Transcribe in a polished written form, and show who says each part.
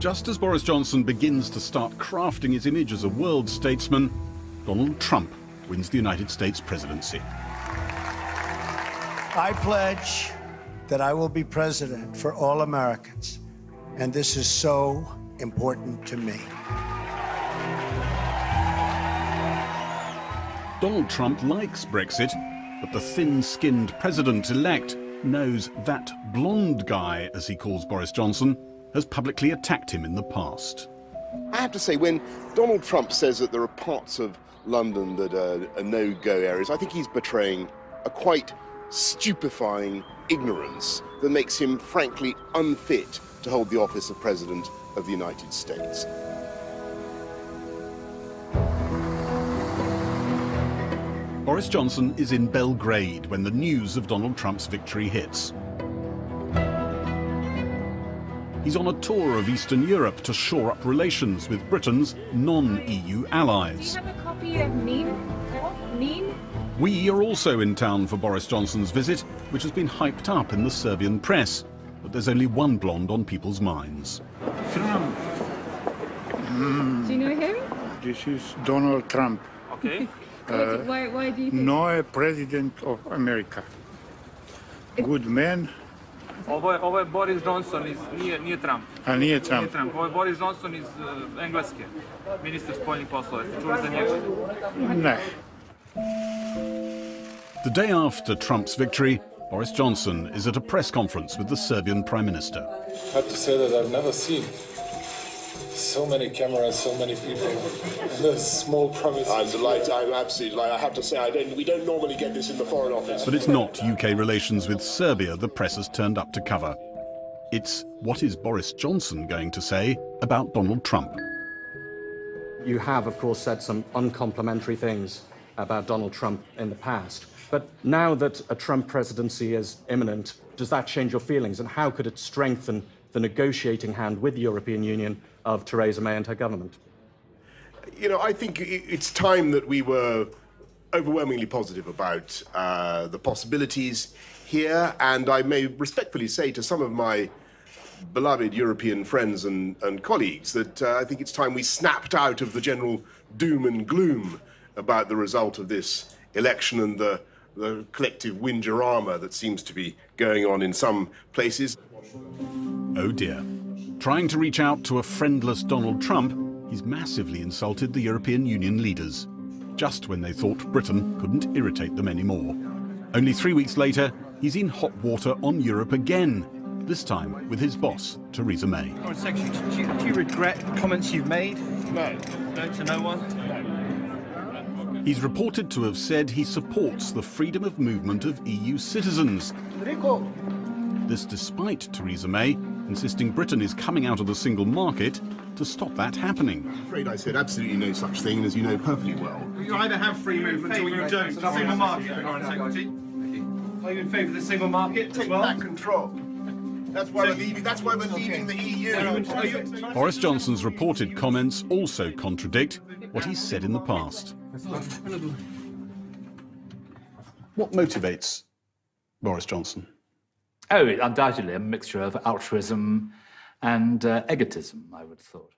Speaker 1: Just as Boris Johnson begins to start crafting his image as a world statesman, Donald Trump wins the United States presidency.
Speaker 2: I pledge that I will be president for all Americans, and this is so important to me.
Speaker 1: Donald Trump likes Brexit, but the thin-skinned president-elect knows that blonde guy, as he calls Boris Johnson, has publicly attacked him in the past.
Speaker 3: I have to say, when Donald Trump says that there are parts of London that are no-go areas, I think he's betraying a quite stupefying ignorance that makes him, frankly, unfit to hold the office of President of the United States.
Speaker 1: Boris Johnson is in Belgrade when the news of Donald Trump's victory hits. He's on a tour of Eastern Europe to shore up relations with Britain's non-EU allies.
Speaker 4: Do you have a copy of Nin?
Speaker 1: We are also in town for Boris Johnson's visit, which has been hyped up in the Serbian press. But there's only one blonde on people's minds.
Speaker 5: Trump.
Speaker 4: Do you know him?
Speaker 5: This is Donald Trump.
Speaker 4: Okay. Why do you think?
Speaker 5: No president of America. Good man.
Speaker 6: Ovo je Boris Johnson, nije Trump.
Speaker 5: A nije Trump.
Speaker 6: Nije Trump. Ovo je Boris Johnson iz Engleske, ministar spoljnih poslova. Ste čuli za njega?
Speaker 5: Ne.
Speaker 1: The day after Trump's victory, Boris Johnson is at a press conference with the Serbian Prime Minister.
Speaker 7: I have to say that I've never seen so many cameras, so many people, and a small promise.
Speaker 3: I'm delighted. I'm absolutely delighted. I have to say, we don't normally get this in the Foreign Office.
Speaker 1: But it's not UK relations with Serbia the press has turned up to cover. It's what is Boris Johnson going to say about Donald Trump?
Speaker 8: You have, of course, said some uncomplimentary things about Donald Trump in the past. But now that a Trump presidency is imminent, does that change your feelings? And how could it strengthen the negotiating hand with the European Union of Theresa May and her government?
Speaker 3: You know, I think it's time that we were overwhelmingly positive about the possibilities here. And I may respectfully say to some of my beloved European friends and colleagues that I think it's time we snapped out of the general doom and gloom about the result of this election and the collective windorama that seems to be going on in some places.
Speaker 1: Oh dear. Trying to reach out to a friendless Donald Trump, he's massively insulted the European Union leaders, just when they thought Britain couldn't irritate them anymore. Only 3 weeks later, he's in hot water on Europe again, this time with his boss, Theresa May.
Speaker 9: Foreign Secretary, do you regret comments you've made?
Speaker 3: No.
Speaker 9: No to no one?
Speaker 1: He's reported to have said he supports the freedom of movement of EU citizens. This despite Theresa May insisting Britain is coming out of the single market to stop that happening.
Speaker 3: I'm afraid I said absolutely no such thing, as you know perfectly well.
Speaker 9: You either have free movement or you don't. Single market, Foreign Secretary. Are you in favour of the single market as
Speaker 3: Take
Speaker 9: well?
Speaker 3: back control. That's why we're leaving the EU.
Speaker 1: Boris Johnson's reported comments also contradict what he's said in the past. What motivates Boris Johnson?
Speaker 10: Oh, undoubtedly a mixture of altruism and egotism, I would have thought.